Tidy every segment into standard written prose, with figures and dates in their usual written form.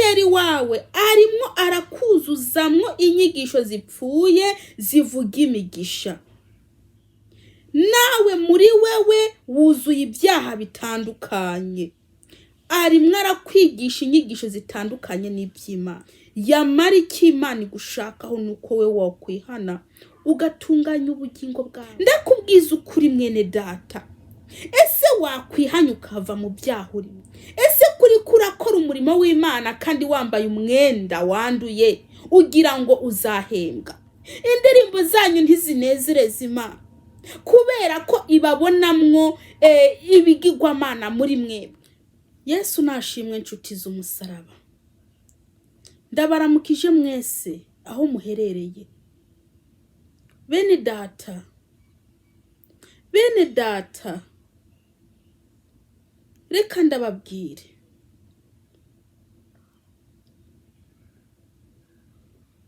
pasiteri wawe arimo arakuzuzamwo inyigisho zipfuye zivuga imigisha, nawe muri wewe wuzuye ibyaha bitandukanye. Arimo arakwigisha inyigisho zitandukanye n'iby'Imana. Yamara icyo Imana igushakaho nuko we wakwihana ugatunganya ubugingo bwawe. Ndakubwiza ukuri mwene data, ese wakwihanya ukava mu byaha urimo? Ese kuri kurakora umurimo w'Imana kandi wambaye umwenda wanduye ugira ngo uzahembwa? Indirimbo zanyu ntizinezereza Imana kubera ko ibabonamwo ibigirwamana muri mwebwe. Yesu nashimwe nshuti z'umusaraba. Ndabaramukije mwese aho muherereye. Bene data, reka ndababwire,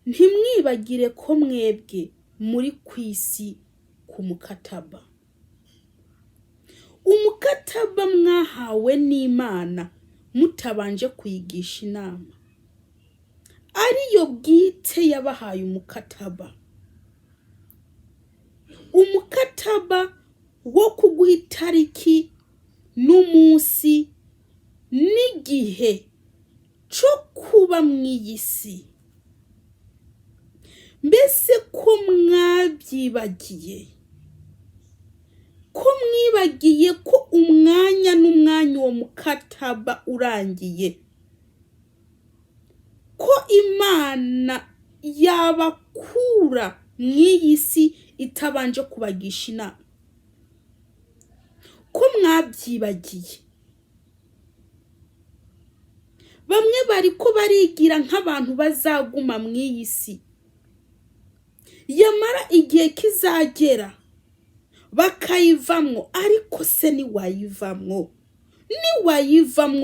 ntimwibagire ko mwebwe muri kwisi ku mukataba. Umukataba mwahawe n'Imana mutabanje kuyigisha inama, ariyo bwite yabahaye umukataba. Umukataba wo kuguha itariki n'umunsi n'igihe cyo kuba mw'iyi si. Mbese ko mwabyibagiye? Ko mwibagiye ko umwanya n'umwanya uwo mukataba urangiye, ko Imana yabakura mw'iyi si itabanje kubagisha inama? Ko mwabyibagiye? Bamwe bariko barigira nk'abantu bazaguma mw'iyi si, yamara igihe kizagera bakayivamwo. Ariko se niwayivamwo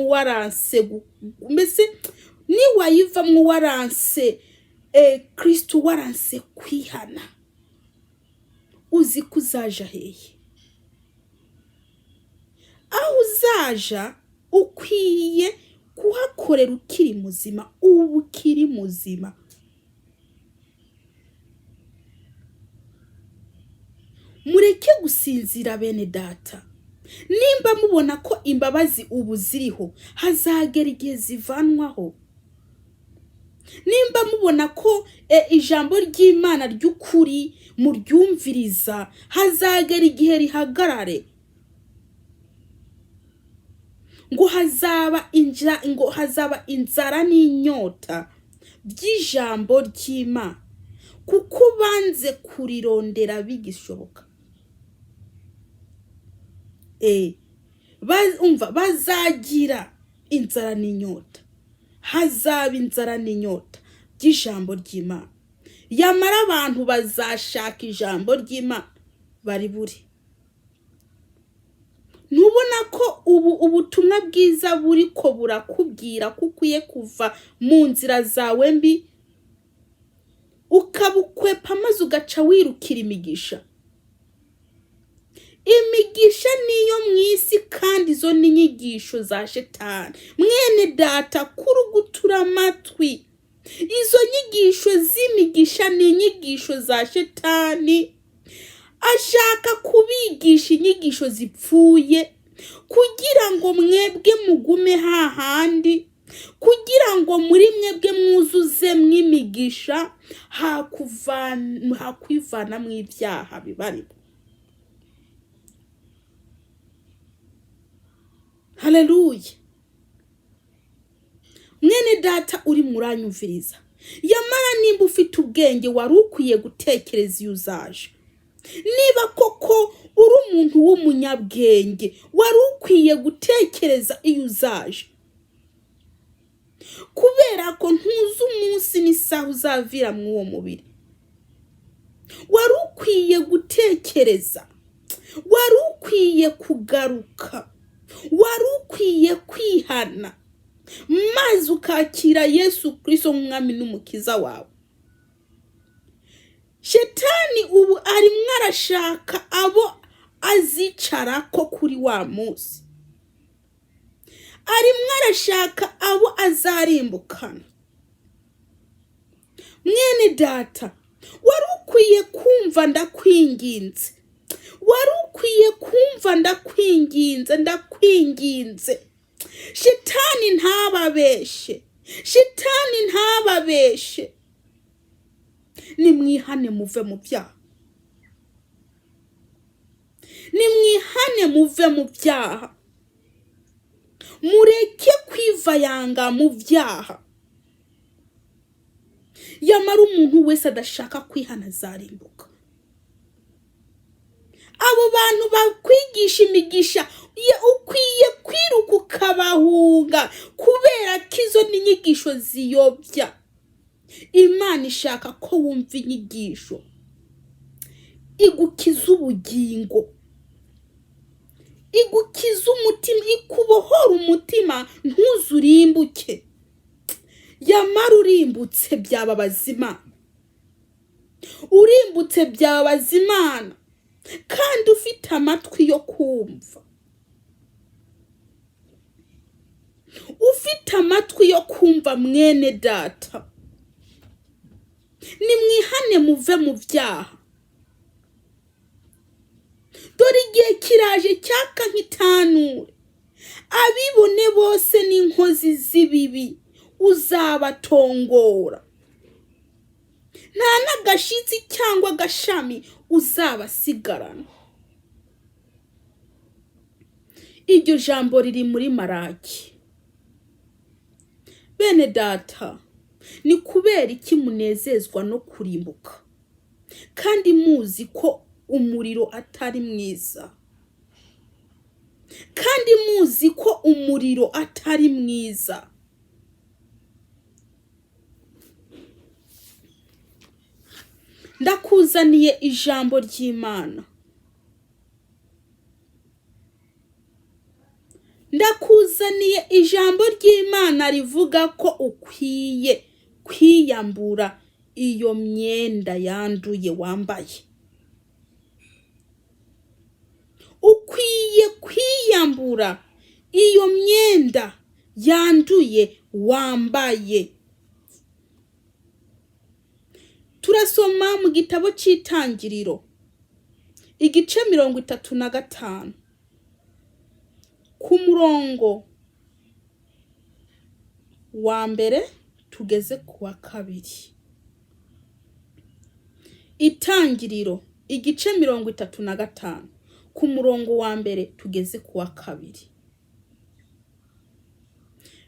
waranse, mbese niwayivamwo waranse Kristo, waranse kwihana, uzi ko uzaja hehe? Aho uzaja ukwiye kuhakorera ukiri muzima. Ubu ukiri muzima. Mureke gusinzira bene data. Nimba mubona ko imbabazi ubu ziriho, hazagera igihe zivanwaho. Nimba mubona ko ijambo ry'Imana ry'ukuri muryumviriza, hazagera igihe rihagarare. Ngo hazaba inzara n'inyota by'ijambo ry'Imana, kuko banze kurirondera bigishoboka. Bazagira inzara n'inyota, hazaba inzara n'inyota by'ijambo ry'Imana. Yamara abantu bazashaka ijambo ry'Imana bari buri. Ntubona ko ubutumwa bwiza buri ko burakubwira ko ukwiye kuva mu nzira zawe mbi ukabukwepa maze ugaca wirukira imigisha? Imigisha niyo mw'isi kandi zo n'inyigisho za Shetani. Mwene data, kurugutura amatwi. Izo nyigisho z'imigisha ni inyigisho za Shetani. Ashaka kubigisha inyigisho zipfuye kugira ngo mwebwe mugume hahandi, kugira ngo muri mwebwe mwuzuze mw'imigisha, hakwivana mw'ibyaha bibarimo. Haleluya. Mwene data uri muranyumviriza, yamara nimba ufite ubwenge wari ukwiye gutekereza iyo uzaje. Niba koko uri umuntu w'umunyabwenge wari ukwiye gutekereza iyo uzaje, kubera ko ntuzi umunsi n'isaha uzavira mu uwo mubiri. Wari ukwiye gutekereza, wari ukwiye kugaruka, wari ukwiye kwihana, maze ukakira Yesu Kristo nk'umwami n'umukiza wawe. Shetani ubu arimwo arashaka abo azicara ko kuri wa munsi. arimwo arashaka abo azarimbukana. Mwene data, wari ukwiye kumva ndakwinginze, wari ukwiye kumva ndakwinginze. Shitani ntababeshe, shitani ntababeshe. Nimwihane muve mu byaha, nimwihane muve mu byaha, mureke kwivayanga mu byaha. Yamara umuntu wese adashaka kwihana azarimbuka. Abo bantu bakwigisha imigisha ukwiye kwiruka ukabahunga, kubera ko izo n'inyigisho ziyobya. Imana ishaka ko wumva inyigisho igukiza ubugingo, igukiza umutima, ikubohora umutima ntuzurimbuke. Yamara urimbutse byababaza Imana, urimbutse byababaza Imana, kandi ufite amatwi yo kumva, ufite amatwi yo kumva. Mwene data, nimwihane muve mu byaha. Dore igihe kiraje cyaka nk'itanure, abibone bose n'inkozi z'ibibi uzabatongora, nta n'agashitsi cyangwa agashami uzabasigarana. Iryo jambo riri muri Maraki. Bene data, ni kubera iki munezezwa no kurimbuka, kandi muzi ko umuriro atari mwiza? Kandi muzi ko umuriro atari mwiza. Ndakuzaniye ijambo ry'Imana, ndakuzaniye ijambo ry'Imana rivuga ko ukwiye kwiyambura iyo myenda yanduye wambaye. Ukwiye kwiyambura iyo myenda yanduye wambaye. Turasoma mu gitabo cy'Itangiriro igice 35 ku murongo wa mbere tugeze ku wa kabiri. Itangiriro igice 35 ku murongo wa mbere tugeze ku wa kabiri.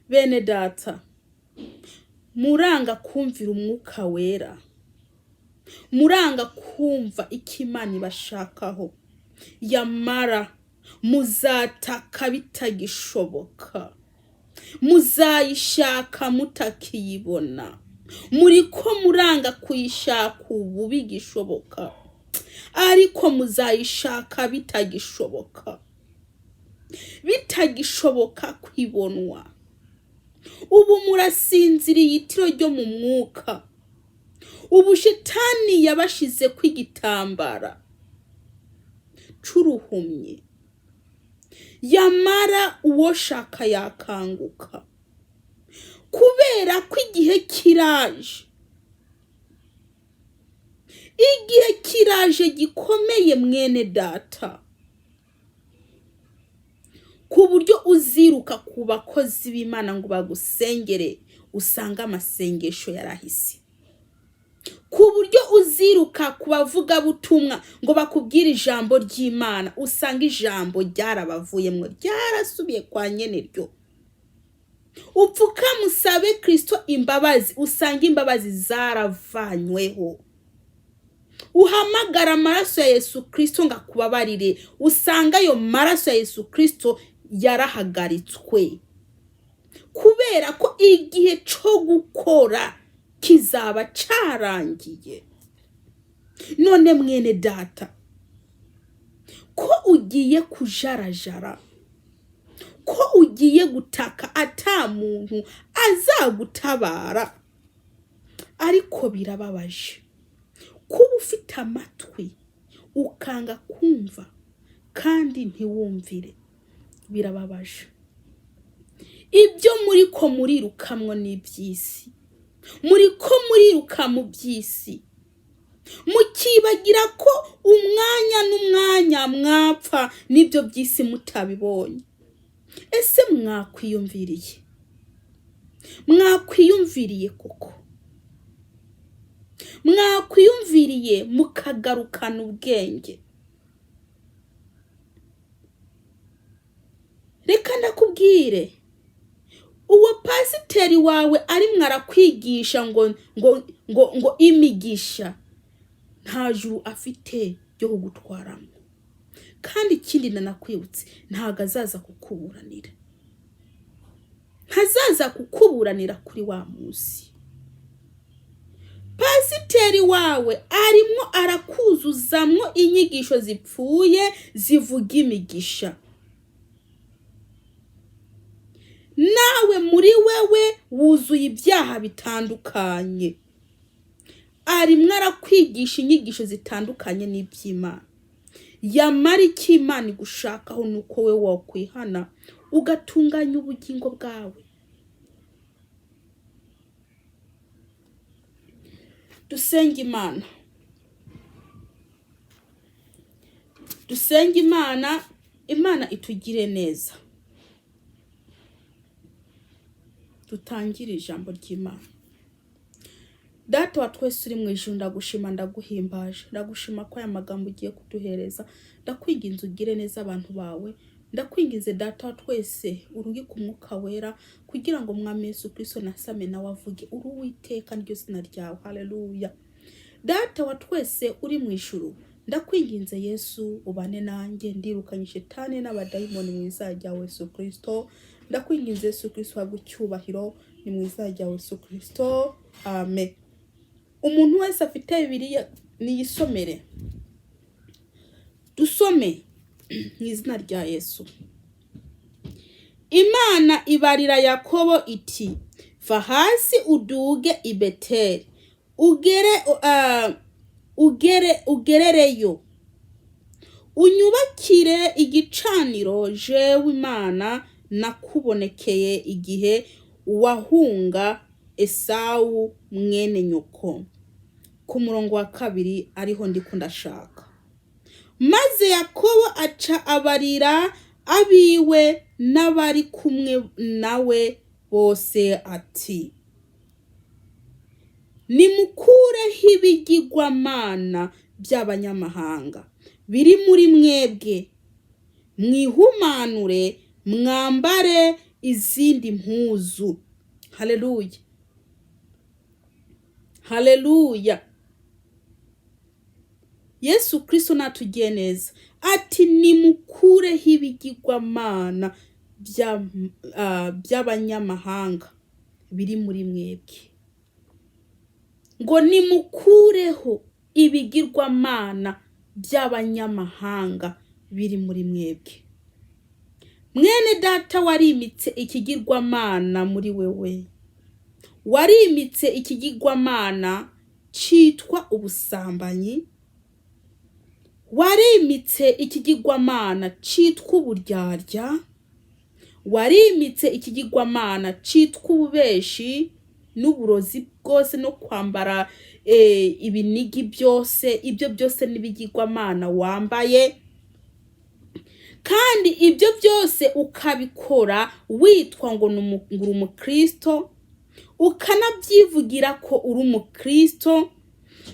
Bene data, muranga kumvira Umwuka Wera, muranga kumva ikimana ibashakaho, yamara muzataka bitagishoboka, muzayishaka mutakiyibona. Muriko muranga kuyishaka ubu bigishoboka, ariko muzayishaka bitagishoboka, bitagishoboka kwibonwa. Ubu murasinziriye itiro ryo mu mwuka. Ubu shitani yabashize kw'igitambara c'uruhumye, yamara uwo shaka yakanguka, kubera ko igihe kiraje, igihe kiraje gikomeye mwene data, ku buryo uziruka ku bakozi b'Imana ngo bagusengere usanga amasengesho yarahise, ku buryo uziruka ku bavuga butumwa ngo bakubwire ijambo ry'Imana usanga ijambo ryarabavuyemwo, ryarasubiye kwa nyene ryo. Upfuka musabe Kristo imbabazi usanga imbabazi zaravanyweho. Uhamagara amaraso ya Yesu Kristo ngakubabarire usanga ayo maraso ya Yesu Kristo yarahagaritswe, kubera ko igihe cyo gukora kizaba carangiye. None mwene data, ko ugiye kujarajara, ko ugiye gutaka ata muntu azagutabara, ariko birababaje kuba ufite amatwi ukanga kumva kandi ntiwumvire. Birababaje. ibyo muri ko murirukamwo n'iby'isi, muri ko muriruka mu by'isi, mukibagira ko umwanya n'umwanya mwapfa n'ibyo by'isi mutabibonye. Ese mwakwiyumviriye koko, mwakwiyumviriye mukagarukana ubwenge. Reka ndakubwire, uwo pasiteri wawe arimwe arakwigisha ngo imigisha, nta juru afite yo kugutwaramo. Kandi ikindi nanakwibutse, ntago azaza kukuburanira, ntazaza kukuburanira kuri wa munsi. Pasiteri wawe arimo arakuzuzamwo inyigisho zipfuye zivuga imigisha, nawe muri wewe wuzuye ibyaha bitandukanye. Arimwe arakwigisha inyigisho zitandukanye n'iby'Imana. Yamara icyo Imana igushakaho nuko we wakwihana ugatunganya ubugingo bwawe. Dusenge Imana. Dusenge Imana, Imana itugire neza. Dutangire ijambo ry'Imana. Data wa twese uri mu ijuru, ndagushima ndaguhimbaje, ndagushima ko aya magambo ugiye kuduhereza. Ndakwinginze ugire neza abantu bawe, ndakwinginze Data wa twese urugi ku Mwuka Wera, kugira ngo Mwami Yesu Kristo nasame nawe avuge. Uri Uwiteka niryo zina ryawe. Haleluya. Data wa twese uri mu ijuru, ndakwinginze Yesu ubane nanjye, ndirukanye shitani n'abadayimoni mu izina rya Yesu Kristo. Ndakwinginze Yesu Kristo habwe icyubahiro, ni mu izina rya Yesu Kristo. Amen. Umuntu wese afite Bibiliya niyisomere. Dusome mu izina rya Yesu. Imana ibarira Yakobo iti, va hasi uduge i Beteli, ugerereyo, unyubakire igicaniro jewe Imana nakubonekeye igihe wahunga Esawu mwene nyoko. Ku murongo wa 2 ariho ndiko ndashaka. Maze Yakobo aca abarira abiwe n'abari kumwe nawe bose ati, nimukureho ibigirwamana by'abanyamahanga biri muri mwebwe, mwihumanure, mwambare izindi mpuzu. Haleluya. Haleluya. Yesu Kristo natugiye neza. Ati nimukureho ibigirwamana by'abanyamahanga biri muri mwebwe. Ngo nimukureho ibigirwamana by'abanyamahanga biri muri mwebwe. Mwene data warimitse ikigirwamana muri wewe. Warimitse ikigirwamana citwa ubusambanyi. Warimitse ikigirwamana citwa uburyarya. Warimitse ikigirwamana citwa ububeshi n'uburozi bwose no kwambara ibinigi byose. Ibyo byose n'ibigirwamana wambaye. Kandi ibyo byose ukabikora witwa ngo uri umukristo, ukanabyivugira ko uri umukristo.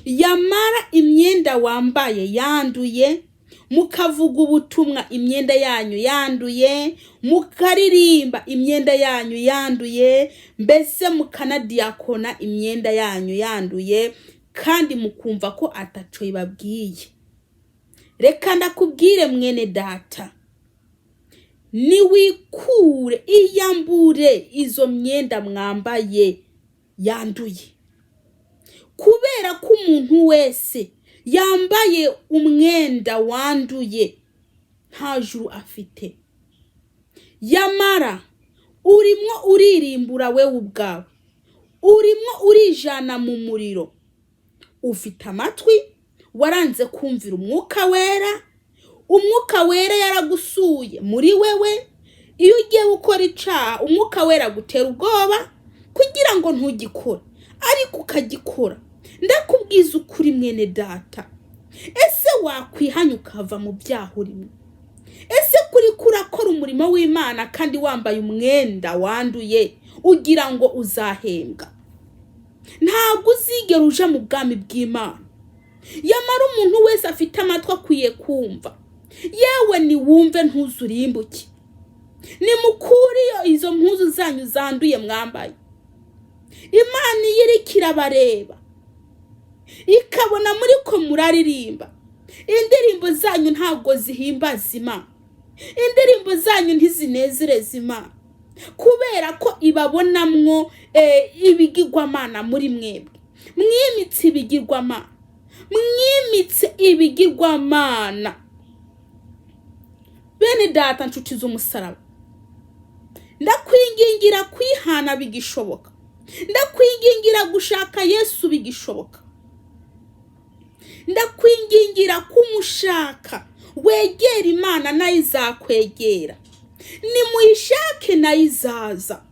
Yamara imyenda wambaye yanduye, mukavuga ubutumwa imyenda yanyu yanduye, mukaririmba imyenda yanyu yanduye, mbese mukanadiakona imyenda yanyu yanduye, kandi mukumva ko ataco ibabwiye. Reka ndakubwire mwene data, niwikure iyambure izo myenda mwambaye yanduye. Kubera ko umuntu wese yambaye umwenda wanduye nta juru afite. Yamara urimo uririmbura wewe ubwawe, urimo urijana mu muriro. Ufite amatwi, waranze kumvira Umwuka Wera. Umwuka Wera yaragusuye muri wewe, iyo ugiye gukora icaha umwuka wera gutera ubwoba kugira ngo ntugikore, ariko ukagikora. Ndakubwiza ukuri mwene data, ese wakwihanya ukava mu byaha urimo? Ese kuri kurakora umurimo w'Imana kandi wambaye umwenda wanduye ugira ngo uzahembwa? Ntabwo uzigera uja mu bwami bw'Imana. Yamara umuntu wese afite amatwi akwiye kumva, yewe ni wumve ntuzurimbuke. Nimukuriyo izo mpuzu zanyu zanduye mwambaye. Imana yirikira bareba, ikabona muri ko muraririmba. Indirimbo zanyu ntabwo zihimbaza Imana, indirimbo zanyu ntizinezereza Imana, kubera ko ibabonamwo ibigirwamana muri mwebwe. Mwimitse ibigirwamana, mwimitse ibigirwamana. Bene data nshuti z'umusaraba, ndakwingingira kwihana bigishoboka, ndakwingingira gushaka Yesu bigishoboka, ndakwingingira kumushaka. Wegera Imana nayo izakwegera, nimuyishake nayo izaza.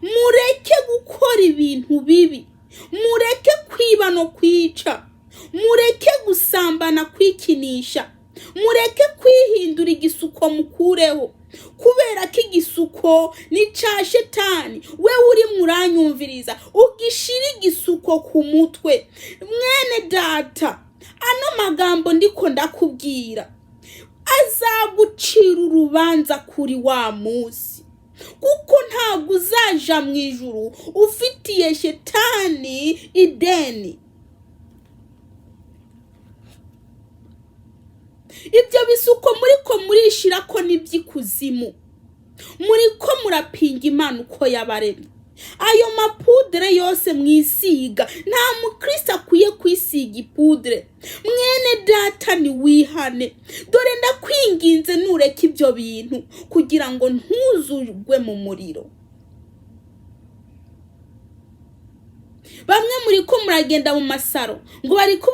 Mureke gukora ibintu bibi, mureke kwiba no kwica, mureke gusambana kwikinisha, mureke kwihindura igisuko mukureho, kubera ko igisuko ni ca Shetani. We uri muranyumviriza ugishira igisuko ku mutwe. Mwene data, ano magambo ndiko ndakubwira azagucira urubanza kuri wa munsi, kuko ntabwo uzaja mu ijuru ufitiye Shetani ideni. Ibyo bisuko muriko murishira ko niby'ikuzimu, muriko murapinga Imana uko yabaremye. Ayo mapudre yose mwisiga, nta mukristo akwiye kwisiga ipudre. Mwene data ni wihane, dore ndakwinginze nureka ibyo bintu kugira ngo ntuzurwe mu muriro. Bamwe muri ko muragenda mu masaro ngo bariko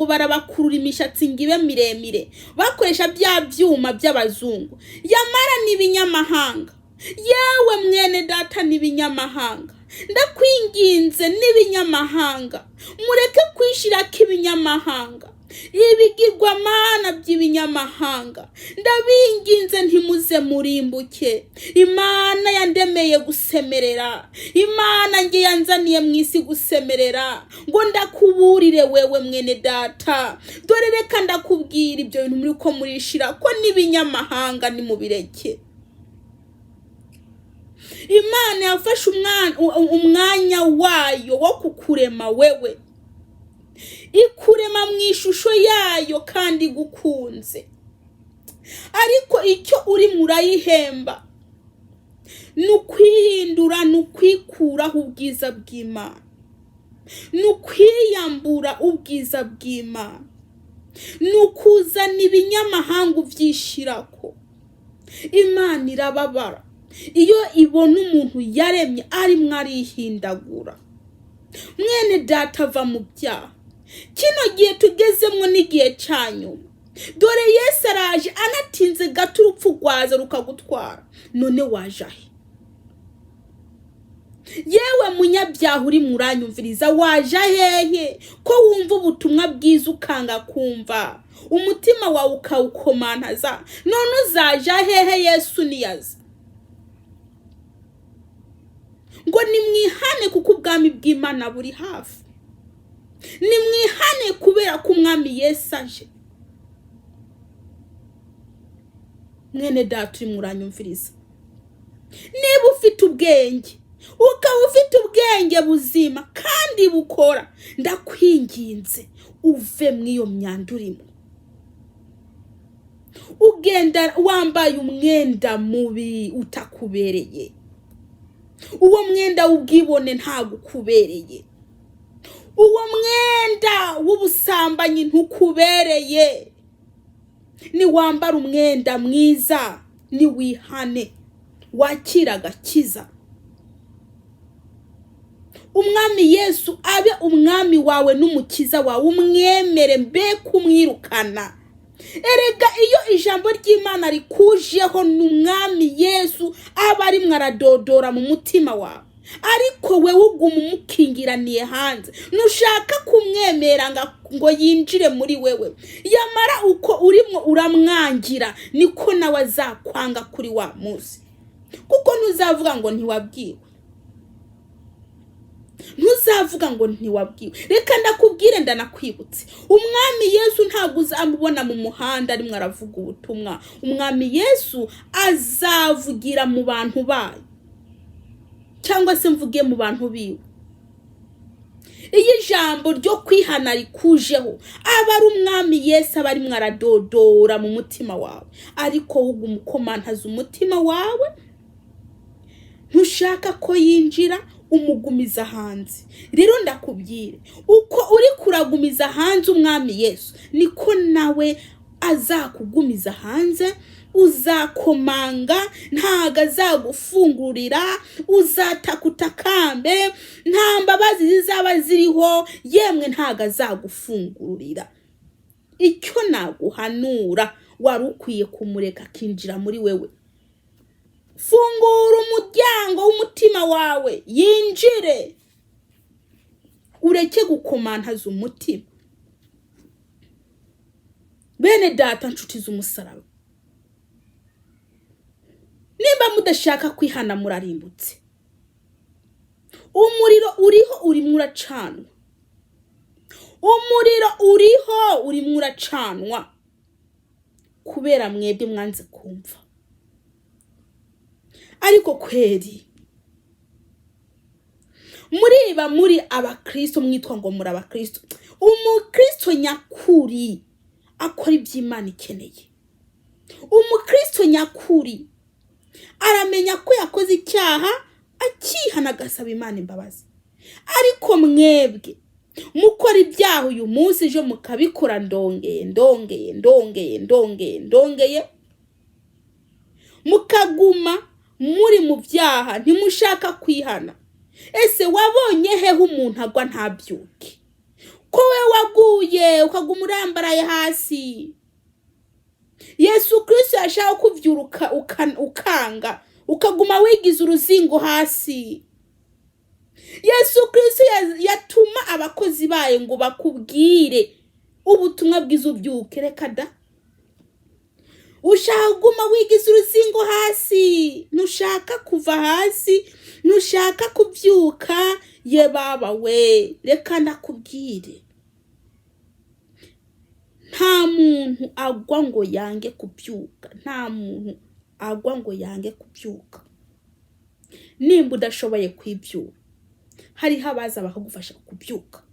barabakurura imishatsi ngibe miremire, bakoresha bya byuma by'abazungu. Yamara ni binyamahanga. Yewe mwene data ni binyamahanga, ndakwinginze ni binyamahanga. Mureke kwishira kibinyamahanga, ibigirwamana by'ibinyamahanga. Ndabinginze ntimuze murimbuke. Imana yandemeye gusemerera, Imana nge yanzaniye mwisi gusemerera, ngo ndakuburire wewe mwene data. Dore reka ndakubwira ibyo bintu muri ko murishira ko nibinyamahanga ni mubireke. Imana yafashe umwanya wayo wo kukurema wewe, ikurema mu ishusho yayo kandi gukunze. Ariko icyo uri murayihemba nukwihindura, nukwikuraho ubwiza bw'Imana, nukwiyambura ubwiza bw'Imana, nukuzana ibinyamahanga uvyishirako. Imana irababara iyo ibona umuntu yaremye ari mwarihindagura. Mwene data va mu byaha. Kino gihe tugezemwo n'igihe cyanyuma. Dore Yesu araje anatinze gato urupfu rwaza rukagutwara. None wajahe? Yewe munyabyaha uri muranyumviriza, waja hehe ko wumva ubutumwa bwiza ukanga kumva, umutima wawe ukawukomantaza? None uzaja hehe Yesu niyaza? Ngo nimwihane kuko ubwami bw'Imana buri hafi. Nimwihane kubera ko umwami Yesu aje. Mwene data uri muranyumviriza, niba ufite ubwenge, ukaba ufite ubwenge buzima kandi bukora, ndakwinginze uve mw'iyo myanda urimo. Ugenda wambaye umwenda mubi utakubereye. Uwo mwenda w'ubwibone ntago ukubereye. Uwo mwenda w'ubusambanyi ntukubereye. Ni wambara umwenda mwiza, ni wihane, wakira agakiza. Umwami Yesu abe umwami wawe n'umukiza wawe, umwemere mbe kumwirukana. Erega iyo ijambo ry'Imana rikujeho n'umwami Yesu aba ari mwaradodora mu mutima wawe, ariko wewe uguma umukingiraniye hanze, nushaka kumwemera ngo yinjire muri wewe, yamara uko urimo uramwangira niko nawe azakwanga kuri wa munsi, kuko ntuzavuga ngo ntiwabwiwe. Ntuzavuga ngo ntiwabwiwe. Reka ndakubwire ndanakwibutse, umwami Yesu ntabwo uzamubona mu muhanda ari mwaravuga ubutumwa. Umwami Yesu azavugira mu bantu bayo, cyangwa se mvuge mu bantu biwe. Iyi jambo ryo kwihana rikujeho aba ari umwami Yesu aba ari mwaradodora mu mutima wawe, ariko uguma ukomantaza umutima wawe, ntushaka ko yinjira, umugumiza hanze. Rero ndakubwire, uko uri kuragumiza hanze umwami Yesu niko nawe azakugumiza hanze, uzakomanga ntago azagufungurira, uzatakutambe nta mbabazi zizaba ziriho, yemwe ntago azagufungurira. Icyo naguhanura, wari ukwiye kumureka akinjira muri wewe. Fungura umuryango w'umutima wawe yinjire, ureke gukomantaza umutima. Bene data nshuti z'umusaraba, nimba mudashaka kwihana murarimbutse. Umuriro uriho urimo uracanwa, umuriro uriho urimo uracanwa kubera mwebwe mwanze kumva. Ariko kweri muri abakristo, mwitwa ngo muri abakristo. Umukristo nyakuri akora iby'Imana ikeneye. Umukristo nyakuri aramenya ko yakoze icyaha, akihana agasaba Imana imbabazi. Ariko mwebwe mukora ibyaha uyu munsi, ejo mukabikora ndongeye, mukaguma muri mu byaha, ntimushaka kwihana. Ese wabonye hehe umuntu agwa ntabyuke? Ko we waguye ukaguma urambaraye hasi. Yesu Kristo yashaka kuvyuruka ukanga, ukaguma wigiza uruzingo hasi. Yesu Kristo yatuma abakozi baye ngo bakubwire ubutumwa bwiza ubyuke. Reka da, ushaka guma wigiza uruzingo hasi, nushaka kuva hasi, nushaka kubyuka. Ye baba we, reka ndakubwire, nta muntu agwa ngo yange kubyuka. Nta muntu agwa ngo yange kubyuka. Nimba udashoboye kwibyuka, hariho abaza bakagufasha kubyuka.